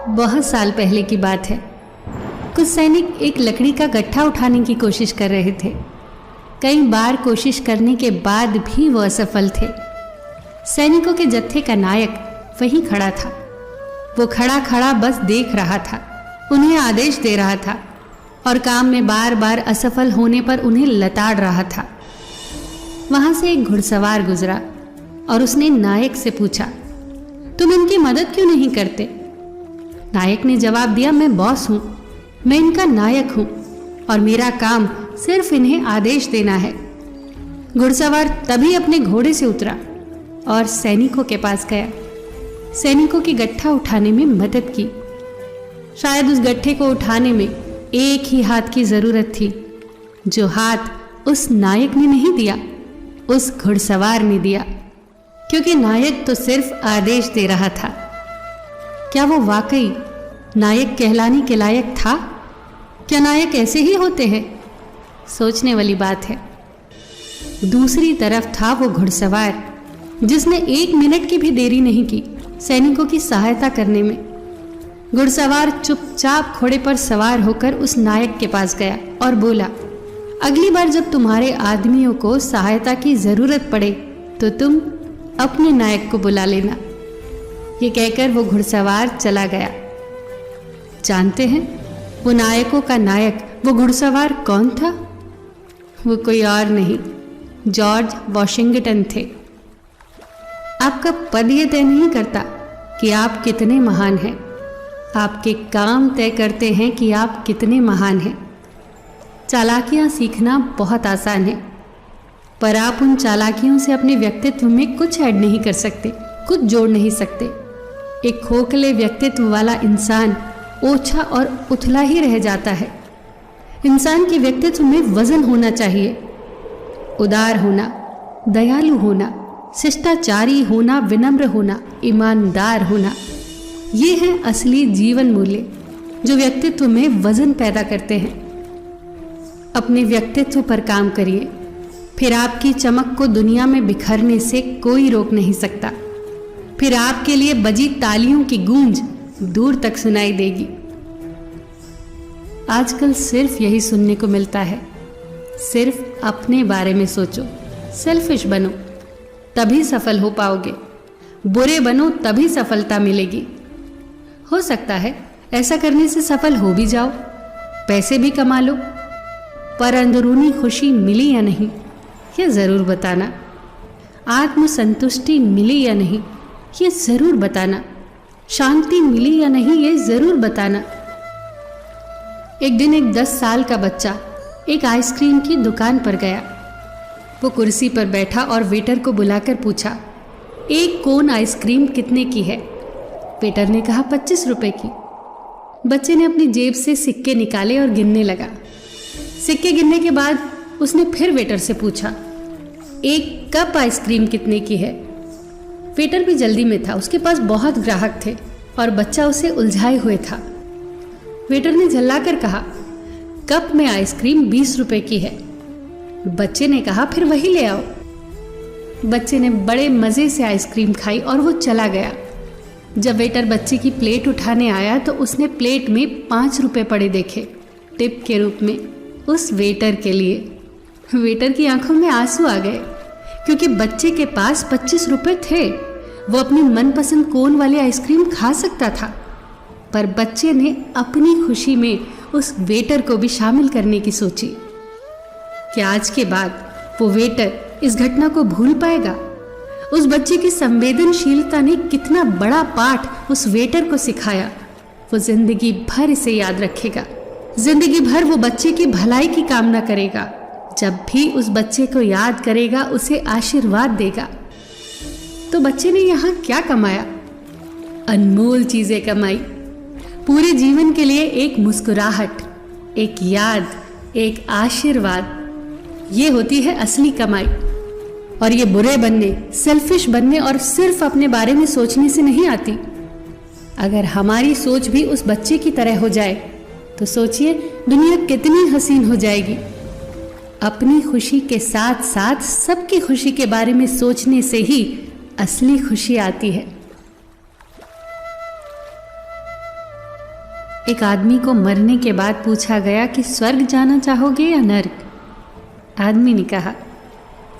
बहुत साल पहले की बात है। कुछ सैनिक एक लकड़ी का गट्ठा उठाने की कोशिश कर रहे थे। कई बार कोशिश करने के बाद भी वो असफल थे। सैनिकों के जत्थे का नायक वहीं खड़ा था। वो खड़ा खड़ा बस देख रहा था, उन्हें आदेश दे रहा था और काम में बार बार असफल होने पर उन्हें लताड़ रहा था। वहां से एक घुड़सवार गुजरा और उसने नायक से पूछा, तुम इनकी मदद क्यों नहीं करते? नायक ने जवाब दिया, मैं बॉस हूं, मैं इनका नायक हूं और मेरा काम सिर्फ इन्हें आदेश देना है। घुड़सवार तभी अपने घोड़े से उतरा और सैनिकों के पास गया। सैनिकों की गट्ठा उठाने में मदद की। शायद उस गट्ठे को उठाने में एक ही हाथ की जरूरत थी, जो हाथ उस नायक ने नहीं दिया, उस घुड़सवार ने दिया, क्योंकि नायक तो सिर्फ आदेश दे रहा था। क्या वो वाकई नायक कहलाने के लायक था? क्या नायक ऐसे ही होते हैं? सोचने वाली बात है। दूसरी तरफ था वो घुड़सवार, जिसने 1 मिनट की भी देरी नहीं की सैनिकों की सहायता करने में। घुड़सवार चुपचाप घोड़े पर सवार होकर उस नायक के पास गया और बोला, अगली बार जब तुम्हारे आदमियों को सहायता की जरूरत पड़े तो तुम अपने नायक को बुला लेना। ये कहकर वो घुड़सवार चला गया। जानते हैं वो नायकों का नायक, वो घुड़सवार कौन था? वो कोई और नहीं, जॉर्ज वॉशिंगटन थे। आपका पद ये तय नहीं करता कि आप कितने महान हैं, आपके काम तय करते हैं कि आप कितने महान हैं। चालाकियां सीखना बहुत आसान है, पर आप उन चालाकियों से अपने व्यक्तित्व में कुछ ऐड नहीं कर सकते, कुछ जोड़ नहीं सकते। एक खोखले व्यक्तित्व वाला इंसान ओछा और उथला ही रह जाता है। इंसान के व्यक्तित्व में वजन होना चाहिए, उदार होना, दयालु होना, शिष्टाचारी होना, विनम्र होना, ईमानदार होना। ये हैं असली जीवन मूल्य जो व्यक्तित्व में वजन पैदा करते हैं। अपने व्यक्तित्व पर काम करिए, फिर आपकी चमक को दुनिया में बिखरने से कोई रोक नहीं सकता। फिर आपके लिए बजी तालियों की गूंज दूर तक सुनाई देगी। आजकल सिर्फ यही सुनने को मिलता है, सिर्फ अपने बारे में सोचो, सेल्फिश बनो तभी सफल हो पाओगे, बुरे बनो तभी सफलता मिलेगी। हो सकता है ऐसा करने से सफल हो भी जाओ, पैसे भी कमा लो, पर अंदरूनी खुशी मिली या नहीं ये जरूर बताना। आत्मसंतुष्टि मिली या नहीं ये जरूर बताना। शांति मिली या नहीं ये जरूर बताना। एक दिन एक 10 साल का बच्चा एक आइसक्रीम की दुकान पर गया। वो कुर्सी पर बैठा और वेटर को बुलाकर पूछा, एक कोन आइसक्रीम कितने की है? वेटर ने कहा 25 रुपए की। बच्चे ने अपनी जेब से सिक्के निकाले और गिनने लगा। सिक्के गिनने के बाद उसने फिर वेटर से पूछा, एक कप आइसक्रीम कितने की है? वेटर भी जल्दी में था, उसके पास बहुत ग्राहक थे और बच्चा उसे उलझाए हुए था। वेटर ने झल्लाकर कहा, कप में आइसक्रीम 20 रुपए की है। बच्चे ने कहा, फिर वही ले आओ। बच्चे ने बड़े मजे से आइसक्रीम खाई और वो चला गया। जब वेटर बच्चे की प्लेट उठाने आया तो उसने प्लेट में 5 रुपए पड़े देखे, टिप के रूप में उस वेटर के लिए। वेटर की आंखों में आंसू आ गए, क्योंकि बच्चे के पास 25 रुपए थे। वो अपनी मनपसंद कोन वाली आइसक्रीम खा सकता था, पर बच्चे ने अपनी खुशी में उस वेटर को भी शामिल करने की सोची। क्या आज के बाद वो वेटर इस घटना को भूल पाएगा? उस बच्चे की संवेदनशीलता ने कितना बड़ा पाठ उस वेटर को सिखाया। वो जिंदगी भर इसे याद रखेगा। जिंदगी भर वो बच्चे की भलाई की कामना करेगा। जब भी उस बच्चे को याद करेगा, उसे आशीर्वाद देगा। तो बच्चे ने यहाँ क्या कमाया? अनमोल चीजें कमाई। पूरे जीवन के लिए एक मुस्कुराहट, एक याद, एक आशीर्वाद, ये होती है असली कमाई। और ये बुरे बनने, सेल्फिश बनने और सिर्फ अपने बारे में सोचने से नहीं आती। अगर हमारी सोच भी उस बच्चे की तरह हो जाए तो सोचिए दुनिया कितनी हसीन हो जाएगी। अपनी खुशी के साथ साथ सबकी खुशी के बारे में सोचने से ही असली खुशी आती है। एक आदमी को मरने के बाद पूछा गया कि स्वर्ग जाना चाहोगे या नर्क। आदमी ने कहा,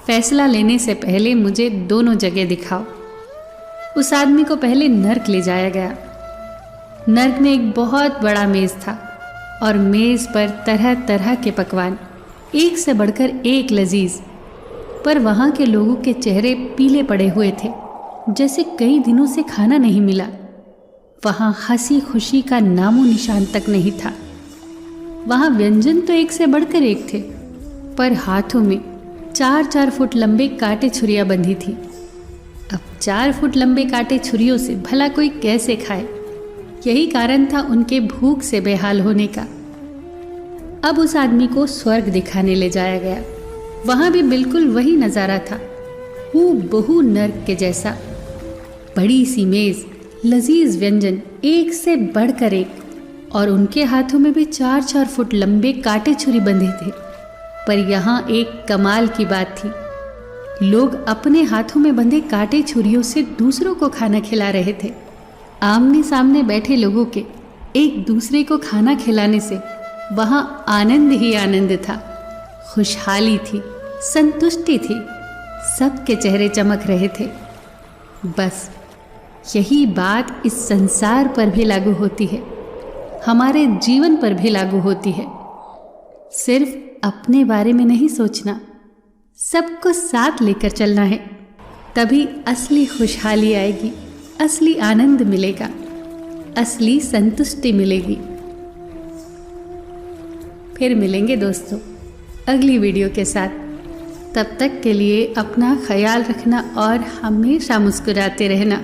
फैसला लेने से पहले मुझे दोनों जगह दिखाओ। उस आदमी को पहले नर्क ले जाया गया। नर्क में एक बहुत बड़ा मेज़ था और मेज़ पर तरह तरह के पकवान, एक से बढ़कर एक लजीज। पर वहाँ के लोगों के चेहरे पीले पड़े हुए थे, जैसे कई दिनों से खाना नहीं मिला। वहाँ हंसी खुशी का नामो निशान तक नहीं था। वहाँ व्यंजन तो एक से बढ़कर एक थे, पर हाथों में 4-4 फुट लंबे कांटे छुरियाँ बंधी थी। अब 4 फुट लंबे कांटे छुरियों से भला कोई कैसे खाए? यही कारण था उनके भूख से बेहाल होने का। अब उस आदमी को स्वर्ग दिखाने ले जाया गया। वहाँ भी बिल्कुल वही नज़ारा था, हूबहू नर्क के जैसा। बड़ी सी मेज़, लजीज व्यंजन एक से बढ़कर एक, और उनके हाथों में भी 4-4 फुट लंबे कांटे छुरी बंधे थे। पर यहाँ एक कमाल की बात थी, लोग अपने हाथों में बंधे कांटे छुरियों से दूसरों को खाना खिला रहे थे। आमने सामने बैठे लोगों के एक दूसरे को खाना खिलाने से वहाँ आनंद ही आनंद था, खुशहाली थी, संतुष्टि थी, सबके चेहरे चमक रहे थे। बस यही बात इस संसार पर भी लागू होती है, हमारे जीवन पर भी लागू होती है। सिर्फ अपने बारे में नहीं सोचना, सबको साथ लेकर चलना है, तभी असली खुशहाली आएगी, असली आनंद मिलेगा, असली संतुष्टि मिलेगी। फिर मिलेंगे दोस्तों अगली वीडियो के साथ। तब तक के लिए अपना ख्याल रखना और हमेशा मुस्कुराते रहना।